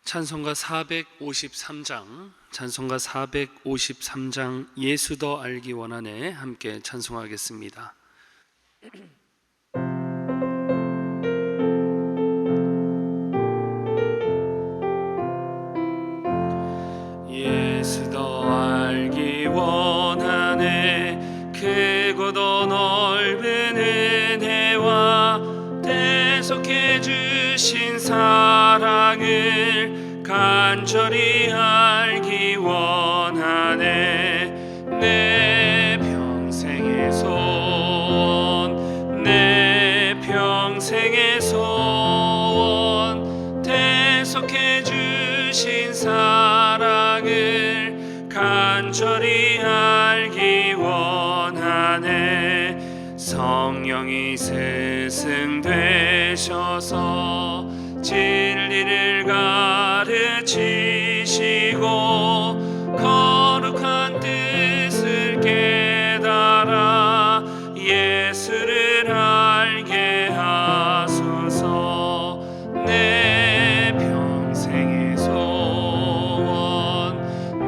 찬송가 453장 예수 더 알기 원하네 함께 찬송하겠습니다. 예수 더 알기 원하네 크고도 넓은 은혜와 대속해 주신 사랑을 간절히 알기 원하네. 내 평생의 소원, 내 평생의 소원, 대속해 주신 사랑을 간절히 알기 원하네. 성령이 스승되셔서 진리를 가르치시고 거룩한 뜻을 깨달아 예수를 알게 하소서. 내 평생의 소원,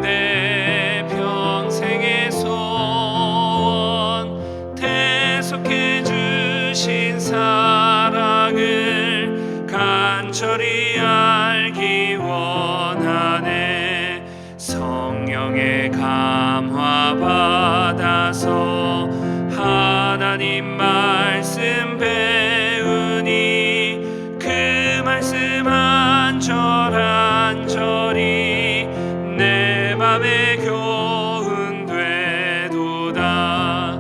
내 평생의 소원, 대속해 주신 사랑을 간절히 알기 원하네. 성령의 감화 받아서 하나님 말씀 배우니 그 말씀 한 절 한 절이 내 맘에 교훈 되도다.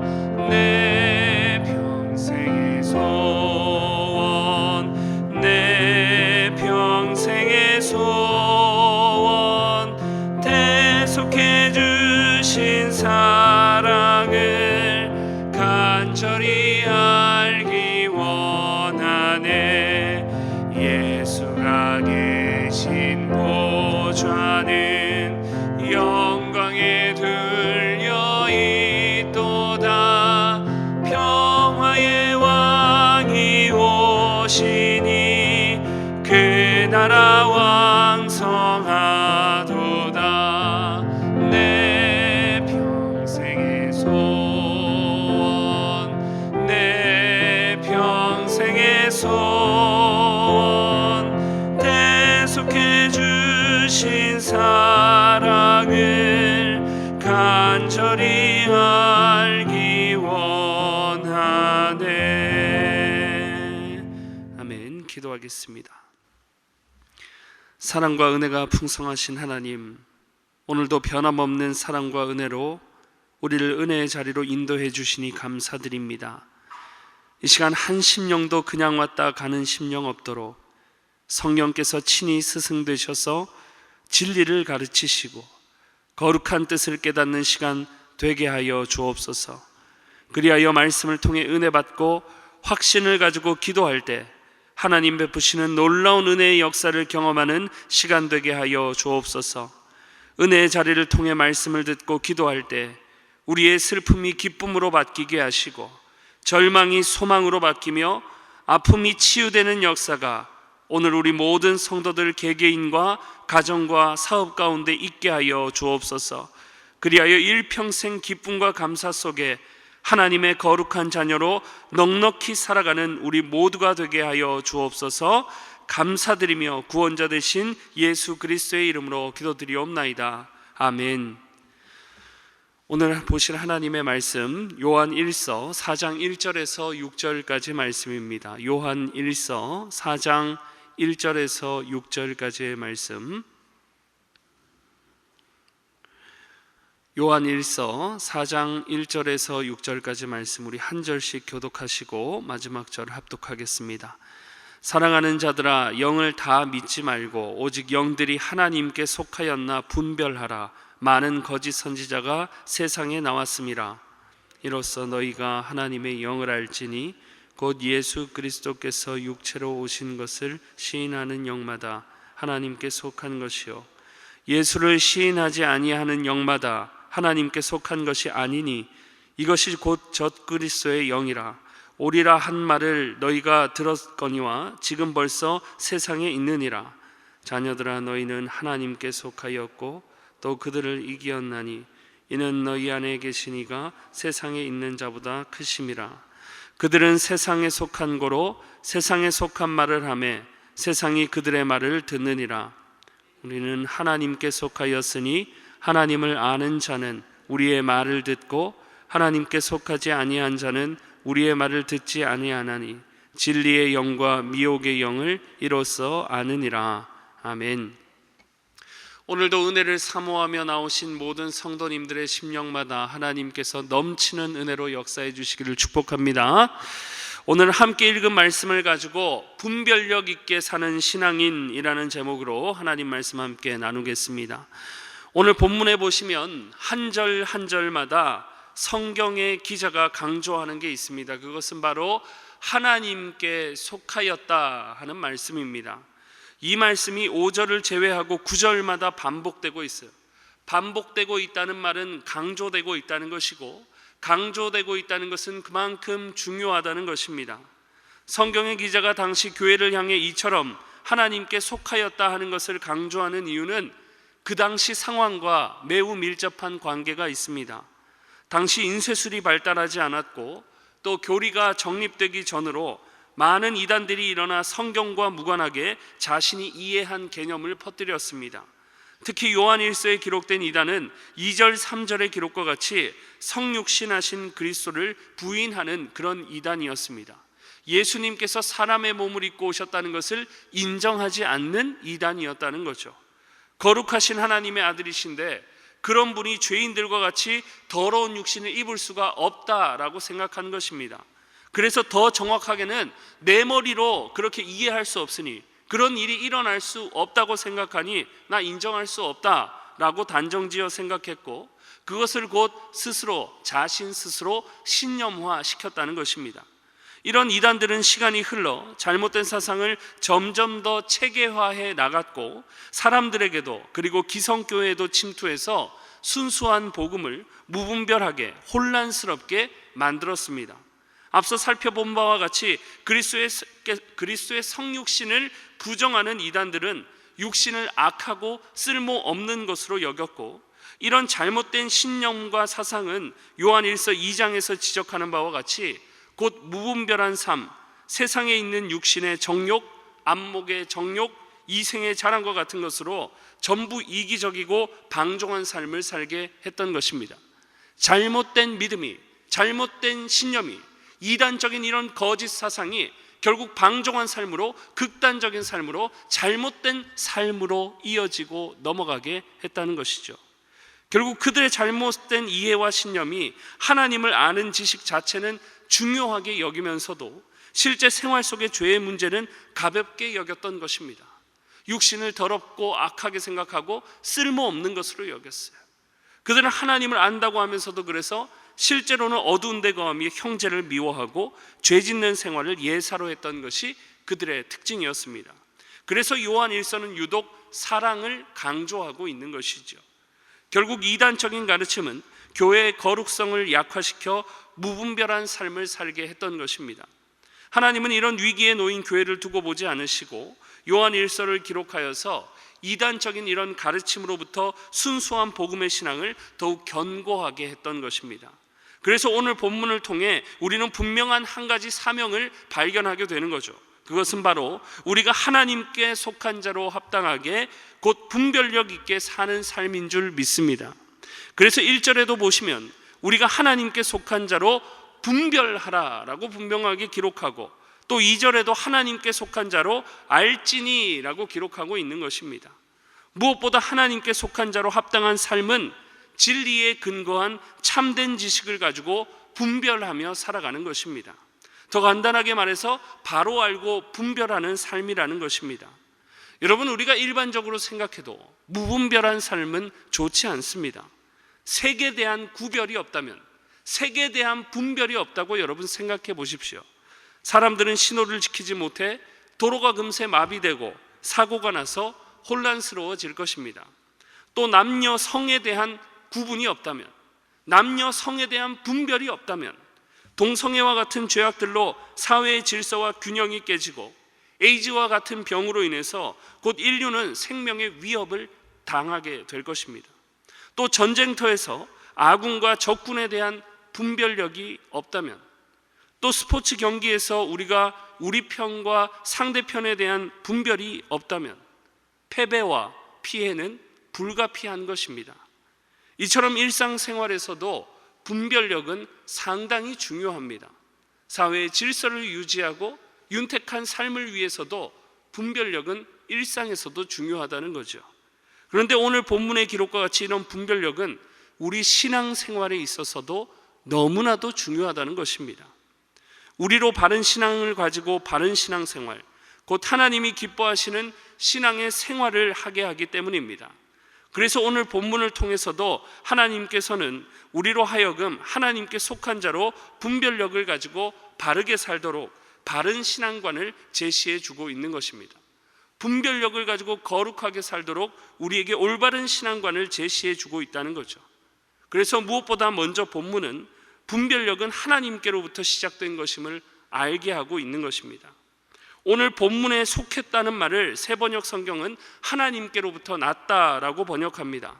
내 평생의 소원, 내 평생의 소원, 대속해 주신 사랑을 간절히 알기 원하네. 예수가 계신 보좌는 영광에 들려 있도다. 평화의 왕이 오시니 그 나라 왕성하도다. 내 평생의 소원, 내 평생의 소원, 대속해 주신 사랑을 간절히 알기 원하네. 아멘. 기도하겠습니다. 사랑과 은혜가 풍성하신 하나님, 오늘도 변함없는 사랑과 은혜로 우리를 은혜의 자리로 인도해 주시니 감사드립니다. 이 시간 한 심령도 그냥 왔다 가는 심령 없도록 성령께서 친히 스승되셔서 진리를 가르치시고 거룩한 뜻을 깨닫는 시간 되게 하여 주옵소서. 그리하여 말씀을 통해 은혜 받고 확신을 가지고 기도할 때 하나님 베푸시는 놀라운 은혜의 역사를 경험하는 시간 되게 하여 주옵소서. 은혜의 자리를 통해 말씀을 듣고 기도할 때 우리의 슬픔이 기쁨으로 바뀌게 하시고 절망이 소망으로 바뀌며 아픔이 치유되는 역사가 오늘 우리 모든 성도들 개개인과 가정과 사업 가운데 있게 하여 주옵소서. 그리하여 일평생 기쁨과 감사 속에 하나님의 거룩한 자녀로 넉넉히 살아가는 우리 모두가 되게 하여 주옵소서. 감사드리며 구원자 되신 예수 그리스도의 이름으로 기도드리옵나이다. 아멘. 오늘 보실 하나님의 말씀 요한 1서 4장 1절에서 6절까지 말씀입니다. 요한 1서 4장 1절에서 6절까지의 말씀. 요한 1서 4장 1절에서 6절까지 말씀 우리 한 절씩 교독하시고 마지막 절 합독하겠습니다. 사랑하는 자들아, 영을 다 믿지 말고 오직 영들이 하나님께 속하였나 분별하라. 많은 거짓 선지자가 세상에 나왔음이라. 이로써 너희가 하나님의 영을 알지니 곧 예수 그리스도께서 육체로 오신 것을 시인하는 영마다 하나님께 속한 것이요 예수를 시인하지 아니하는 영마다 하나님께 속한 것이 아니니 이것이 곧 젖그리스도의 영이라. 오리라 한 말을 너희가 들었거니와 지금 벌써 세상에 있느니라. 자녀들아 너희는 하나님께 속하였고 또 그들을 이기었나니 이는 너희 안에 계신 이가 세상에 있는 자보다 크심이라. 그들은 세상에 속한 고로 세상에 속한 말을 하매 세상이 그들의 말을 듣느니라. 우리는 하나님께 속하였으니 하나님을 아는 자는 우리의 말을 듣고 하나님께 속하지 아니한 자는 우리의 말을 듣지 아니하나니 진리의 영과 미혹의 영을 이로써 아느니라. 아멘. 오늘도 은혜를 사모하며 나오신 모든 성도님들의 심령마다 하나님께서 넘치는 은혜로 역사해 주시기를 축복합니다. 오늘 함께 읽은 말씀을 가지고 분별력 있게 사는 신앙인이라는 제목으로 하나님 말씀 함께 나누겠습니다. 오늘 본문에 보시면 한 절 한 절마다 성경의 기자가 강조하는 게 있습니다. 그것은 바로 하나님께 속하였다 하는 말씀입니다. 이 말씀이 5절을 제외하고 9절마다 반복되고 있어요. 반복되고 있다는 말은 강조되고 있다는 것이고, 강조되고 있다는 것은 그만큼 중요하다는 것입니다. 성경의 기자가 당시 교회를 향해 이처럼 하나님께 속하였다 하는 것을 강조하는 이유는 그 당시 상황과 매우 밀접한 관계가 있습니다. 당시 인쇄술이 발달하지 않았고 또 교리가 정립되기 전으로 많은 이단들이 일어나 성경과 무관하게 자신이 이해한 개념을 퍼뜨렸습니다. 특히 요한 1서에 기록된 이단은 2절 3절의 기록과 같이 성육신하신 그리스도를 부인하는 그런 이단이었습니다. 예수님께서 사람의 몸을 입고 오셨다는 것을 인정하지 않는 이단이었다는 거죠. 거룩하신 하나님의 아들이신데 그런 분이 죄인들과 같이 더러운 육신을 입을 수가 없다라고 생각한 것입니다. 그래서 더 정확하게는 내 머리로 그렇게 이해할 수 없으니, 그런 일이 일어날 수 없다고 생각하니 나 인정할 수 없다라고 단정지어 생각했고, 그것을 곧 스스로, 자신 스스로 신념화시켰다는 것입니다. 이런 이단들은 시간이 흘러 잘못된 사상을 점점 더 체계화해 나갔고, 사람들에게도 그리고 기성교회에도 침투해서 순수한 복음을 무분별하게 혼란스럽게 만들었습니다. 앞서 살펴본 바와 같이 그리스도의 성육신을 부정하는 이단들은 육신을 악하고 쓸모없는 것으로 여겼고, 이런 잘못된 신념과 사상은 요한 1서 2장에서 지적하는 바와 같이 곧 무분별한 삶, 세상에 있는 육신의 정욕, 안목의 정욕, 이생의 자랑과 같은 것으로 전부 이기적이고 방종한 삶을 살게 했던 것입니다. 잘못된 믿음이, 잘못된 신념이, 이단적인 이런 거짓 사상이 결국 방종한 삶으로, 극단적인 삶으로, 잘못된 삶으로 이어지고 넘어가게 했다는 것이죠. 결국 그들의 잘못된 이해와 신념이 하나님을 아는 지식 자체는 중요하게 여기면서도 실제 생활 속의 죄의 문제는 가볍게 여겼던 것입니다. 육신을 더럽고 악하게 생각하고 쓸모없는 것으로 여겼어요. 그들은 하나님을 안다고 하면서도 그래서 실제로는 어두운 데 거하며 형제를 미워하고 죄 짓는 생활을 예사로 했던 것이 그들의 특징이었습니다. 그래서 요한 1서는 유독 사랑을 강조하고 있는 것이죠. 결국 이단적인 가르침은 교회의 거룩성을 약화시켜 무분별한 삶을 살게 했던 것입니다. 하나님은 이런 위기에 놓인 교회를 두고 보지 않으시고 요한 1서를 기록하여서 이단적인 이런 가르침으로부터 순수한 복음의 신앙을 더욱 견고하게 했던 것입니다. 그래서 오늘 본문을 통해 우리는 분명한 한 가지 사명을 발견하게 되는 거죠. 그것은 바로 우리가 하나님께 속한 자로 합당하게 곧 분별력 있게 사는 삶인 줄 믿습니다. 그래서 1절에도 보시면 우리가 하나님께 속한 자로 분별하라라고 분명하게 기록하고, 또 2절에도 하나님께 속한 자로 알지니라고 기록하고 있는 것입니다. 무엇보다 하나님께 속한 자로 합당한 삶은 진리에 근거한 참된 지식을 가지고 분별하며 살아가는 것입니다. 더 간단하게 말해서 바로 알고 분별하는 삶이라는 것입니다. 여러분, 우리가 일반적으로 생각해도 무분별한 삶은 좋지 않습니다. 색에 대한 구별이 없다면, 색에 대한 분별이 없다고 여러분 생각해 보십시오. 사람들은 신호를 지키지 못해 도로가 금세 마비되고 사고가 나서 혼란스러워질 것입니다. 또 남녀 성에 대한 구분이 없다면, 남녀 성에 대한 분별이 없다면 동성애와 같은 죄악들로 사회의 질서와 균형이 깨지고 에이즈와 같은 병으로 인해서 곧 인류는 생명의 위협을 당하게 될 것입니다. 또 전쟁터에서 아군과 적군에 대한 분별력이 없다면, 또 스포츠 경기에서 우리가 우리 편과 상대편에 대한 분별이 없다면 패배와 피해는 불가피한 것입니다. 이처럼 일상생활에서도 분별력은 상당히 중요합니다. 사회의 질서를 유지하고 윤택한 삶을 위해서도 분별력은 일상에서도 중요하다는 거죠. 그런데 오늘 본문의 기록과 같이 이런 분별력은 우리 신앙생활에 있어서도 너무나도 중요하다는 것입니다. 우리로 바른 신앙을 가지고 바른 신앙생활, 곧 하나님이 기뻐하시는 신앙의 생활을 하게 하기 때문입니다. 그래서 오늘 본문을 통해서도 하나님께서는 우리로 하여금 하나님께 속한 자로 분별력을 가지고 바르게 살도록 바른 신앙관을 제시해 주고 있는 것입니다. 분별력을 가지고 거룩하게 살도록 우리에게 올바른 신앙관을 제시해 주고 있다는 거죠. 그래서 무엇보다 먼저 본문은 분별력은 하나님께로부터 시작된 것임을 알게 하고 있는 것입니다. 오늘 본문에 속했다는 말을 새번역 성경은 하나님께로부터 났다라고 번역합니다.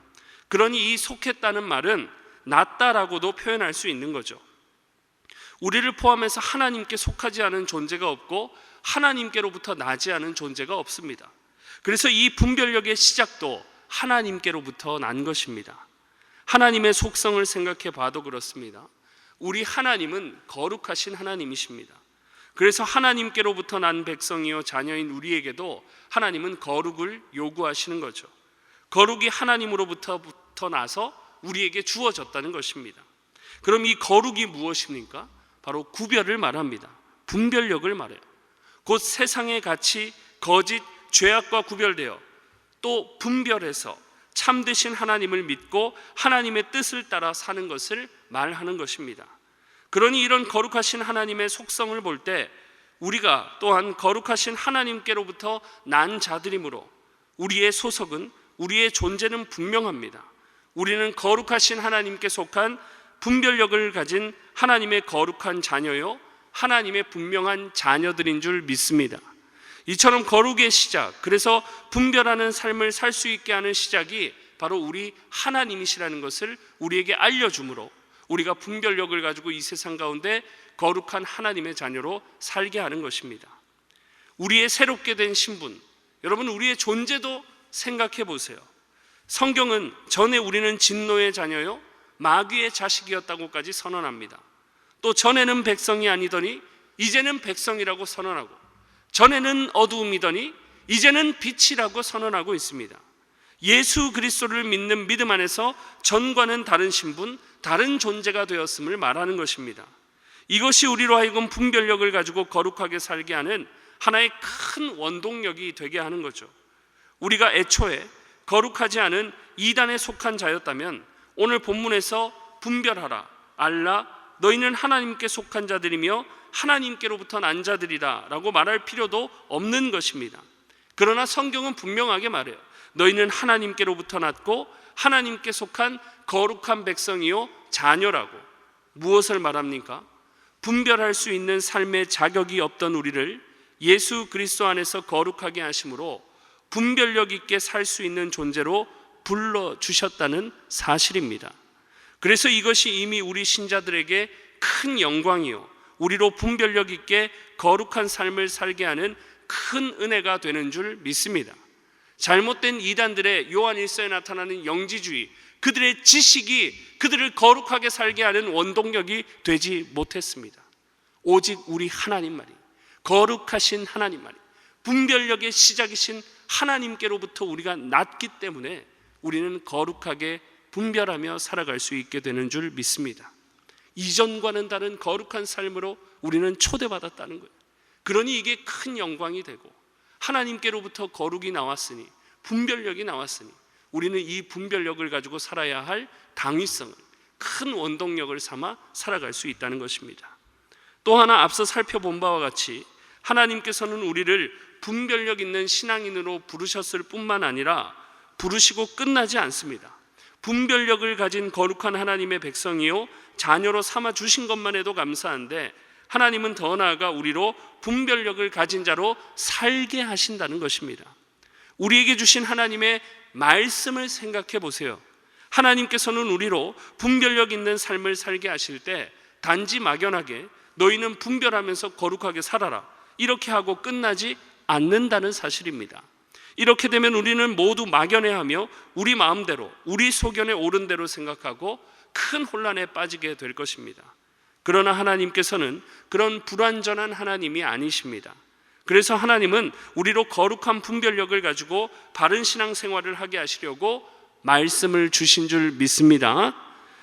그러니 이 속했다는 말은 났다라고도 표현할 수 있는 거죠. 우리를 포함해서 하나님께 속하지 않은 존재가 없고 하나님께로부터 나지 않은 존재가 없습니다. 그래서 이 분별력의 시작도 하나님께로부터 난 것입니다. 하나님의 속성을 생각해 봐도 그렇습니다. 우리 하나님은 거룩하신 하나님이십니다. 그래서 하나님께로부터 난 백성이요 자녀인 우리에게도 하나님은 거룩을 요구하시는 거죠. 거룩이 하나님으로부터 나서 우리에게 주어졌다는 것입니다. 그럼 이 거룩이 무엇입니까? 바로 구별을 말합니다. 분별력을 말해요. 곧 세상의 가치, 거짓, 죄악과 구별되어 또 분별해서 참되신 하나님을 믿고 하나님의 뜻을 따라 사는 것을 말하는 것입니다. 그러니 이런 거룩하신 하나님의 속성을 볼 때 우리가 또한 거룩하신 하나님께로부터 난 자들이므로 우리의 소속은, 우리의 존재는 분명합니다. 우리는 거룩하신 하나님께 속한 분별력을 가진 하나님의 거룩한 자녀요 하나님의 분명한 자녀들인 줄 믿습니다. 이처럼 거룩의 시작, 그래서 분별하는 삶을 살 수 있게 하는 시작이 바로 우리 하나님이시라는 것을 우리에게 알려주므로 우리가 분별력을 가지고 이 세상 가운데 거룩한 하나님의 자녀로 살게 하는 것입니다. 우리의 새롭게 된 신분, 여러분 우리의 존재도 생각해 보세요. 성경은 전에 우리는 진노의 자녀요 마귀의 자식이었다고까지 선언합니다. 또 전에는 백성이 아니더니 이제는 백성이라고 선언하고, 전에는 어두움이더니 이제는 빛이라고 선언하고 있습니다. 예수 그리스도를 믿는 믿음 안에서 전과는 다른 신분, 다른 존재가 되었음을 말하는 것입니다. 이것이 우리로 하여금 분별력을 가지고 거룩하게 살게 하는 하나의 큰 원동력이 되게 하는 거죠. 우리가 애초에 거룩하지 않은 이단에 속한 자였다면 오늘 본문에서 분별하라, 알라, 너희는 하나님께 속한 자들이며 하나님께로부터 난 자들이다 라고 말할 필요도 없는 것입니다. 그러나 성경은 분명하게 말해요. 너희는 하나님께로부터 났고 하나님께 속한 거룩한 백성이요 자녀라고. 무엇을 말합니까? 분별할 수 있는 삶의 자격이 없던 우리를 예수 그리스도 안에서 거룩하게 하심으로 분별력 있게 살 수 있는 존재로 불러주셨다는 사실입니다. 그래서 이것이 이미 우리 신자들에게 큰 영광이요 우리로 분별력 있게 거룩한 삶을 살게 하는 큰 은혜가 되는 줄 믿습니다. 잘못된 이단들의 요한 1서에 나타나는 영지주의, 그들의 지식이 그들을 거룩하게 살게 하는 원동력이 되지 못했습니다. 오직 우리 하나님만이, 거룩하신 하나님만이, 분별력의 시작이신 하나님께로부터 우리가 났기 때문에 우리는 거룩하게 분별하며 살아갈 수 있게 되는 줄 믿습니다. 이전과는 다른 거룩한 삶으로 우리는 초대받았다는 거예요. 그러니 이게 큰 영광이 되고 하나님께로부터 거룩이 나왔으니, 분별력이 나왔으니 우리는 이 분별력을 가지고 살아야 할 당위성을, 큰 원동력을 삼아 살아갈 수 있다는 것입니다. 또 하나 앞서 살펴본 바와 같이 하나님께서는 우리를 분별력 있는 신앙인으로 부르셨을 뿐만 아니라 부르시고 끝나지 않습니다. 분별력을 가진 거룩한 하나님의 백성이요 자녀로 삼아 주신 것만 해도 감사한데 하나님은 더 나아가 우리로 분별력을 가진 자로 살게 하신다는 것입니다. 우리에게 주신 하나님의 말씀을 생각해 보세요. 하나님께서는 우리로 분별력 있는 삶을 살게 하실 때 단지 막연하게 너희는 분별하면서 거룩하게 살아라 이렇게 하고 끝나지 않는다는 사실입니다. 이렇게 되면 우리는 모두 막연해하며 우리 마음대로 우리 소견에 옳은 대로 생각하고 큰 혼란에 빠지게 될 것입니다. 그러나 하나님께서는 그런 불완전한 하나님이 아니십니다. 그래서 하나님은 우리로 거룩한 분별력을 가지고 바른 신앙생활을 하게 하시려고 말씀을 주신 줄 믿습니다.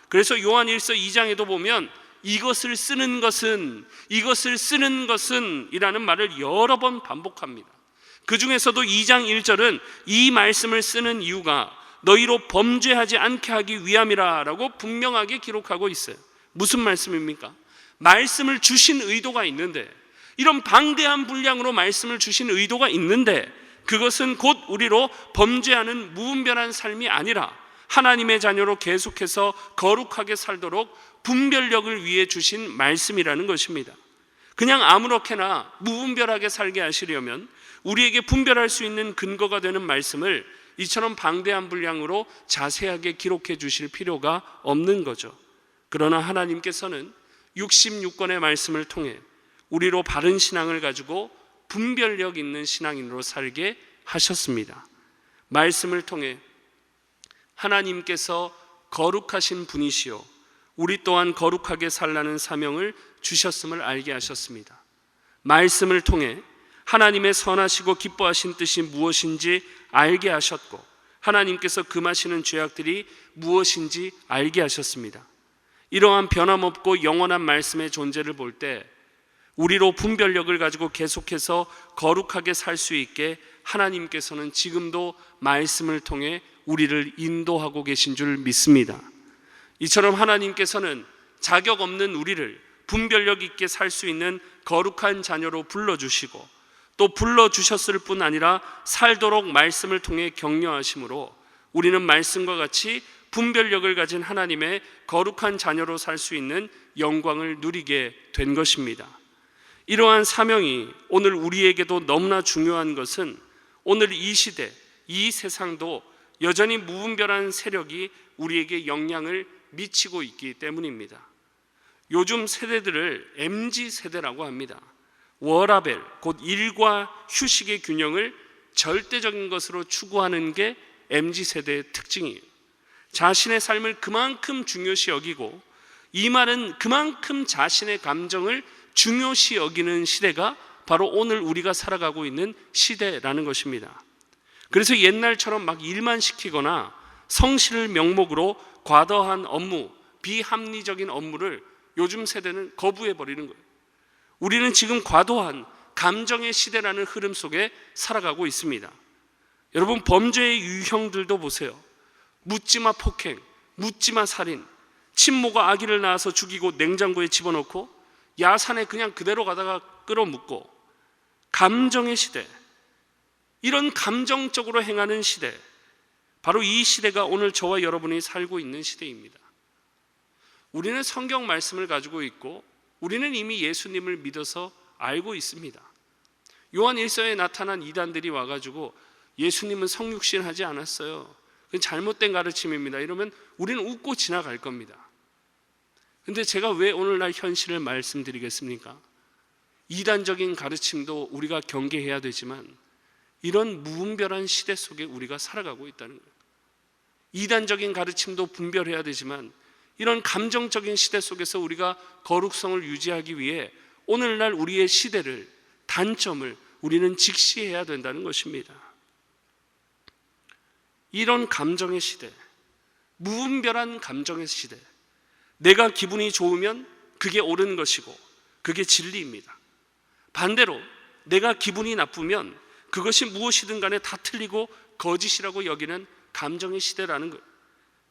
그래서 요한 1서 2장에도 보면 이것을 쓰는 것은 이라는 말을 여러 번 반복합니다. 그 중에서도 2장 1절은 이 말씀을 쓰는 이유가 너희로 범죄하지 않게 하기 위함이라고 분명하게 기록하고 있어요. 무슨 말씀입니까? 말씀을 주신 의도가 있는데, 이런 방대한 분량으로 말씀을 주신 의도가 있는데 그것은 곧 우리로 범죄하는 무분별한 삶이 아니라 하나님의 자녀로 계속해서 거룩하게 살도록 분별력을 위해 주신 말씀이라는 것입니다. 그냥 아무렇게나 무분별하게 살게 하시려면 우리에게 분별할 수 있는 근거가 되는 말씀을 이처럼 방대한 분량으로 자세하게 기록해 주실 필요가 없는 거죠. 그러나 하나님께서는 66권의 말씀을 통해 우리로 바른 신앙을 가지고 분별력 있는 신앙인으로 살게 하셨습니다. 말씀을 통해 하나님께서 거룩하신 분이시요 우리 또한 거룩하게 살라는 사명을 주셨음을 알게 하셨습니다. 말씀을 통해 하나님의 선하시고 기뻐하신 뜻이 무엇인지 알게 하셨고 하나님께서 금하시는 죄악들이 무엇인지 알게 하셨습니다. 이러한 변함없고 영원한 말씀의 존재를 볼 때 우리로 분별력을 가지고 계속해서 거룩하게 살 수 있게 하나님께서는 지금도 말씀을 통해 우리를 인도하고 계신 줄 믿습니다. 이처럼 하나님께서는 자격 없는 우리를 분별력 있게 살 수 있는 거룩한 자녀로 불러주시고 또 불러주셨을 뿐 아니라 살도록 말씀을 통해 격려하심으로 우리는 말씀과 같이 분별력을 가진 하나님의 거룩한 자녀로 살 수 있는 영광을 누리게 된 것입니다. 이러한 사명이 오늘 우리에게도 너무나 중요한 것은 오늘 이 시대, 이 세상도 여전히 무분별한 세력이 우리에게 영향을 미치고 있기 때문입니다. 요즘 세대들을 MZ세대라고 합니다. 워라밸, 곧 일과 휴식의 균형을 절대적인 것으로 추구하는 게 MZ세대의 특징이에요. 자신의 삶을 그만큼 중요시 여기고 이 말은 그만큼 자신의 감정을 중요시 여기는 시대가 바로 오늘 우리가 살아가고 있는 시대라는 것입니다. 그래서 옛날처럼 막 일만 시키거나 성실을 명목으로 과도한 업무, 비합리적인 업무를 요즘 세대는 거부해버리는 거예요. 우리는 지금 과도한 감정의 시대라는 흐름 속에 살아가고 있습니다. 여러분, 범죄의 유형들도 보세요. 묻지마 폭행, 묻지마 살인, 친모가 아기를 낳아서 죽이고 냉장고에 집어넣고 야산에 그냥 그대로 가다가 끌어묻고, 감정의 시대, 이런 감정적으로 행하는 시대, 바로 이 시대가 오늘 저와 여러분이 살고 있는 시대입니다. 우리는 성경 말씀을 가지고 있고 우리는 이미 예수님을 믿어서 알고 있습니다. 요한 1서에 나타난 이단들이 와가지고 예수님은 성육신 하지 않았어요, 그건 잘못된 가르침입니다, 이러면 우리는 웃고 지나갈 겁니다. 근데 제가 왜 오늘날 현실을 말씀드리겠습니까? 이단적인 가르침도 우리가 경계해야 되지만 이런 무분별한 시대 속에 우리가 살아가고 있다는 거예요. 이단적인 가르침도 분별해야 되지만 이런 감정적인 시대 속에서 우리가 거룩성을 유지하기 위해 오늘날 우리의 시대를, 단점을 우리는 직시해야 된다는 것입니다. 이런 감정의 시대, 무분별한 감정의 시대, 내가 기분이 좋으면 그게 옳은 것이고 그게 진리입니다. 반대로 내가 기분이 나쁘면 그것이 무엇이든 간에 다 틀리고 거짓이라고 여기는 감정의 시대라는 거예요.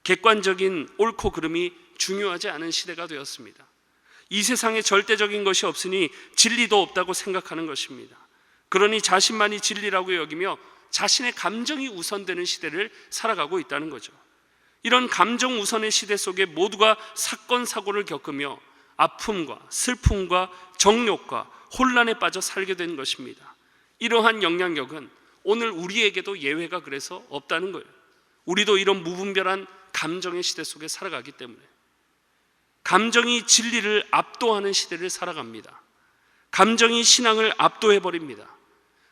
객관적인 옳고 그름이 중요하지 않은 시대가 되었습니다. 이 세상에 절대적인 것이 없으니 진리도 없다고 생각하는 것입니다. 그러니 자신만이 진리라고 여기며 자신의 감정이 우선되는 시대를 살아가고 있다는 거죠. 이런 감정 우선의 시대 속에 모두가 사건 사고를 겪으며 아픔과 슬픔과 정욕과 혼란에 빠져 살게 된 것입니다. 이러한 영향력은 오늘 우리에게도 예외가 그래서 없다는 거예요. 우리도 이런 무분별한 감정의 시대 속에 살아가기 때문에, 감정이 진리를 압도하는 시대를 살아갑니다. 감정이 신앙을 압도해버립니다.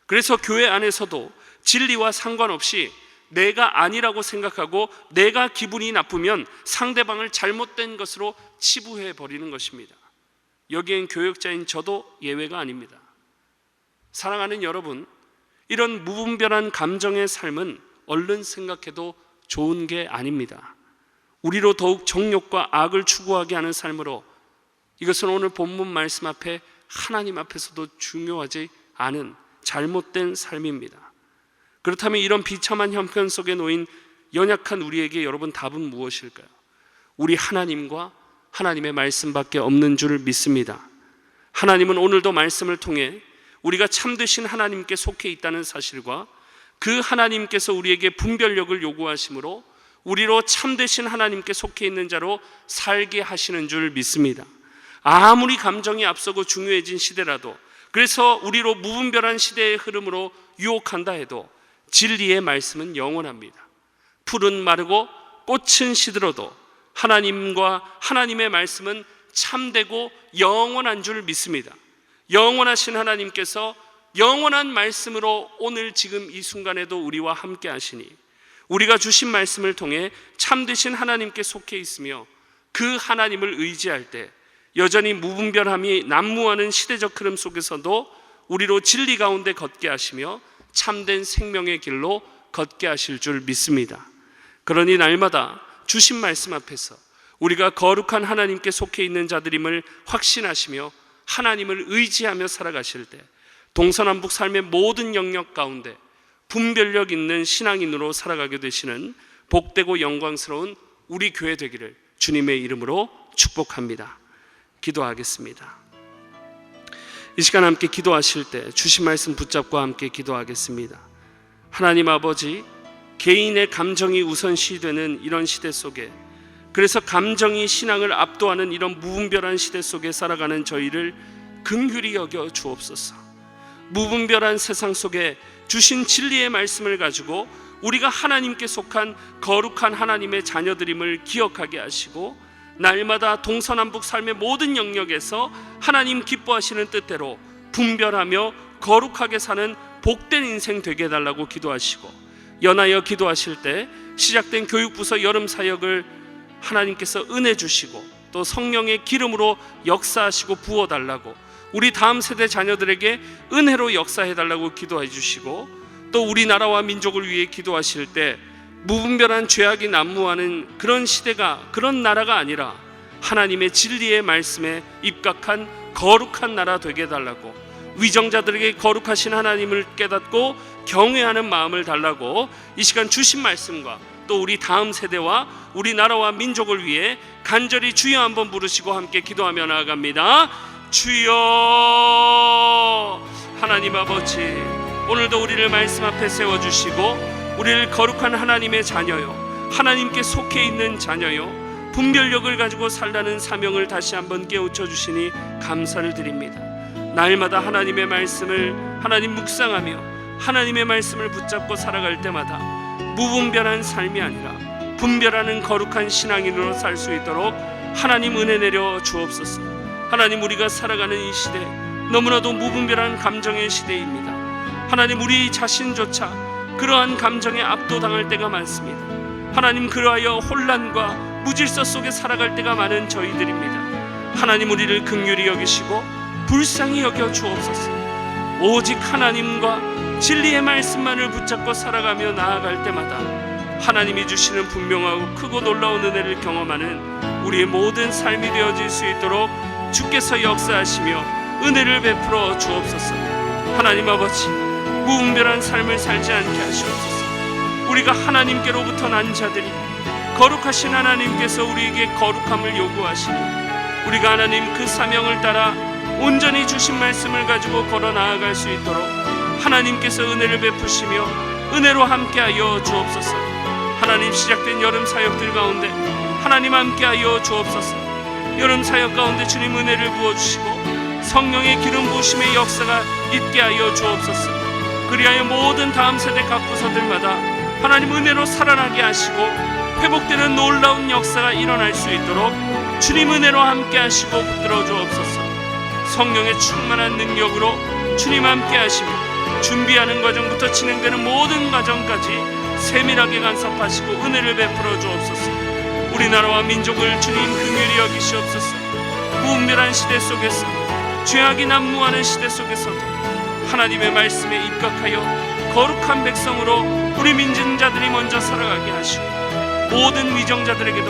그래서 교회 안에서도 진리와 상관없이 내가 아니라고 생각하고 내가 기분이 나쁘면 상대방을 잘못된 것으로 치부해버리는 것입니다. 여기엔 교역자인 저도 예외가 아닙니다. 사랑하는 여러분, 이런 무분별한 감정의 삶은 얼른 생각해도 좋은 게 아닙니다. 우리로 더욱 정욕과 악을 추구하게 하는 삶으로, 이것은 오늘 본문 말씀 앞에 하나님 앞에서도 중요하지 않은 잘못된 삶입니다. 그렇다면 이런 비참한 형편 속에 놓인 연약한 우리에게 여러분 답은 무엇일까요? 우리 하나님과 하나님의 말씀밖에 없는 줄 믿습니다. 하나님은 오늘도 말씀을 통해 우리가 참되신 하나님께 속해 있다는 사실과 그 하나님께서 우리에게 분별력을 요구하심으로 우리로 참되신 하나님께 속해 있는 자로 살게 하시는 줄 믿습니다. 아무리 감정이 앞서고 중요해진 시대라도, 그래서 우리로 무분별한 시대의 흐름으로 유혹한다 해도 진리의 말씀은 영원합니다. 풀은 마르고 꽃은 시들어도 하나님과 하나님의 말씀은 참되고 영원한 줄 믿습니다. 영원하신 하나님께서 영원한 말씀으로 오늘 지금 이 순간에도 우리와 함께 하시니, 우리가 주신 말씀을 통해 참되신 하나님께 속해 있으며 그 하나님을 의지할 때 여전히 무분별함이 난무하는 시대적 흐름 속에서도 우리로 진리 가운데 걷게 하시며 참된 생명의 길로 걷게 하실 줄 믿습니다. 그러니 날마다 주신 말씀 앞에서 우리가 거룩한 하나님께 속해 있는 자들임을 확신하시며 하나님을 의지하며 살아가실 때 동서남북 삶의 모든 영역 가운데 분별력 있는 신앙인으로 살아가게 되시는 복되고 영광스러운 우리 교회 되기를 주님의 이름으로 축복합니다. 기도하겠습니다. 이 시간 함께 기도하실 때 주신 말씀 붙잡고 함께 기도하겠습니다. 하나님 아버지, 개인의 감정이 우선시되는 이런 시대 속에, 그래서 감정이 신앙을 압도하는 이런 무분별한 시대 속에 살아가는 저희를 긍휼히 여겨 주옵소서. 무분별한 세상 속에 주신 진리의 말씀을 가지고 우리가 하나님께 속한 거룩한 하나님의 자녀들임을 기억하게 하시고, 날마다 동서남북 삶의 모든 영역에서 하나님 기뻐하시는 뜻대로 분별하며 거룩하게 사는 복된 인생 되게 해달라고 기도하시고, 연하여 기도하실 때 시작된 교육부서 여름 사역을 하나님께서 은혜 주시고 또 성령의 기름으로 역사하시고 부어달라고, 우리 다음 세대 자녀들에게 은혜로 역사해달라고 기도해 주시고, 또 우리나라와 민족을 위해 기도하실 때 무분별한 죄악이 난무하는 그런 시대가, 그런 나라가 아니라 하나님의 진리의 말씀에 입각한 거룩한 나라 되게 해달라고, 위정자들에게 거룩하신 하나님을 깨닫고 경외하는 마음을 달라고 이 시간 주신 말씀과 또 우리 다음 세대와 우리나라와 민족을 위해 간절히 주여 한번 부르시고 함께 기도하며 나아갑니다. 주여. 하나님 아버지, 오늘도 우리를 말씀 앞에 세워주시고 우리를 거룩한 하나님의 자녀요, 하나님께 속해 있는 자녀요, 분별력을 가지고 살라는 사명을 다시 한번 깨우쳐 주시니 감사를 드립니다. 날마다 하나님의 말씀을 하나님 묵상하며 하나님의 말씀을 붙잡고 살아갈 때마다 무분별한 삶이 아니라 분별하는 거룩한 신앙인으로 살 수 있도록 하나님 은혜 내려 주옵소서. 하나님, 우리가 살아가는 이 시대 너무나도 무분별한 감정의 시대입니다. 하나님, 우리 자신조차 그러한 감정에 압도당할 때가 많습니다. 하나님, 그러하여 혼란과 무질서 속에 살아갈 때가 많은 저희들입니다. 하나님, 우리를 긍휼히 여기시고 불쌍히 여겨 주옵소서. 오직 하나님과 진리의 말씀만을 붙잡고 살아가며 나아갈 때마다 하나님이 주시는 분명하고 크고 놀라운 은혜를 경험하는 우리의 모든 삶이 되어질 수 있도록 주께서 역사하시며 은혜를 베풀어 주옵소서. 하나님 아버지, 무분별한 삶을 살지 않게 하시옵소서. 우리가 하나님께로부터 난 자들이, 거룩하신 하나님께서 우리에게 거룩함을 요구하시니 우리가 하나님 그 사명을 따라 온전히 주신 말씀을 가지고 걸어 나아갈 수 있도록 하나님께서 은혜를 베푸시며 은혜로 함께하여 주옵소서. 하나님, 시작된 여름 사역들 가운데 하나님 함께하여 주옵소서. 여름 사역 가운데 주님 은혜를 부어주시고 성령의 기름 부으심의 역사가 있게 하여 주옵소서. 그리하여 모든 다음 세대 각 부서들마다 하나님 은혜로 살아나게 하시고 회복되는 놀라운 역사가 일어날 수 있도록 주님 은혜로 함께 하시고 붙들어 주옵소서. 성령의 충만한 능력으로 주님 함께 하시며 준비하는 과정부터 진행되는 모든 과정까지 세밀하게 간섭하시고 은혜를 베풀어 주옵소서. 우리나라와 민족을 주님 긍휼히 여기시옵소서. 무분별한 시대 속에서 죄악이 난무하는 시대 속에서도 하나님의 말씀에 입각하여 거룩한 백성으로 우리 민증자들이 먼저 살아가게 하시고 모든 위정자들에게도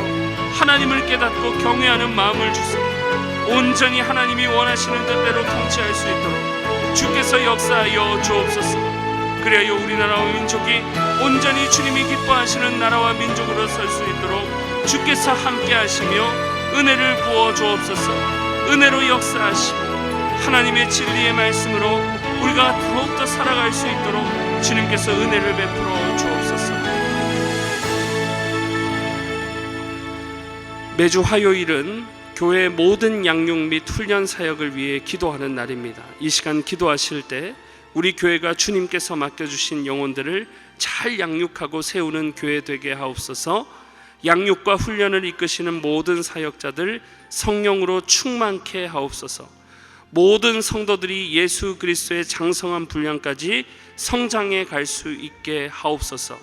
하나님을 깨닫고 경외하는 마음을 주시고 온전히 하나님이 원하시는 뜻대로 통치할 수 있도록 주께서 역사하여 주옵소서. 그리하여 우리나라와 민족이 온전히 주님이 기뻐하시는 나라와 민족으로 설 수 있도록 주께서 함께 하시며 은혜를 부어 주옵소서. 은혜로 역사하시고 하나님의 진리의 말씀으로 우리가 더욱더 살아갈 수 있도록 주님께서 은혜를 베풀어 주옵소서. 매주 화요일은 교회 모든 양육 및 훈련 사역을 위해 기도하는 날입니다. 이 시간 기도하실 때 우리 교회가 주님께서 맡겨주신 영혼들을 잘 양육하고 세우는 교회 되게 하옵소서. 양육과 훈련을 이끄시는 모든 사역자들 성령으로 충만케 하옵소서. 모든 성도들이 예수 그리스도의 장성한 분량까지 성장해 갈 수 있게 하옵소서.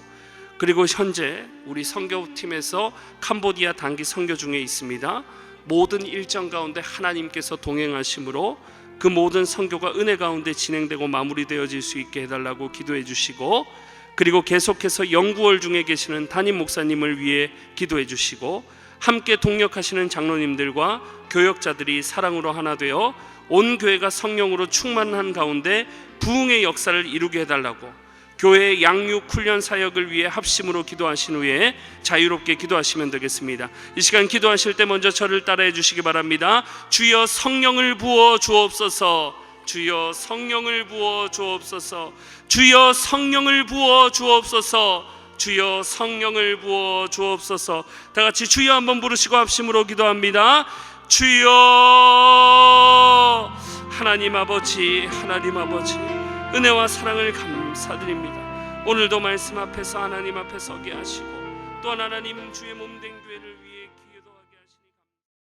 그리고 현재 우리 선교팀에서 캄보디아 단기 선교 중에 있습니다. 모든 일정 가운데 하나님께서 동행하심으로 그 모든 선교가 은혜 가운데 진행되고 마무리되어질 수 있게 해달라고 기도해 주시고, 그리고 계속해서 영구월 중에 계시는 담임 목사님을 위해 기도해 주시고, 함께 동역하시는 장로님들과 교역자들이 사랑으로 하나 되어 온 교회가 성령으로 충만한 가운데 부흥의 역사를 이루게 해달라고 교회의 양육 훈련 사역을 위해 합심으로 기도하신 후에 자유롭게 기도하시면 되겠습니다. 이 시간 기도하실 때 먼저 저를 따라해 주시기 바랍니다. 주여 성령을 부어 주옵소서. 주여 성령을 부어 주옵소서. 주여 성령을 부어 주옵소서. 주여 성령을 부어 주옵소서. 다 같이 주여 한번 부르시고 합심으로 기도합니다. 주여. 하나님 아버지, 하나님 아버지, 은혜와 사랑을 감사드립니다. 오늘도 말씀 앞에서 하나님 앞에 서게 하시고 또한 하나님 주의 몸된 교회를 위해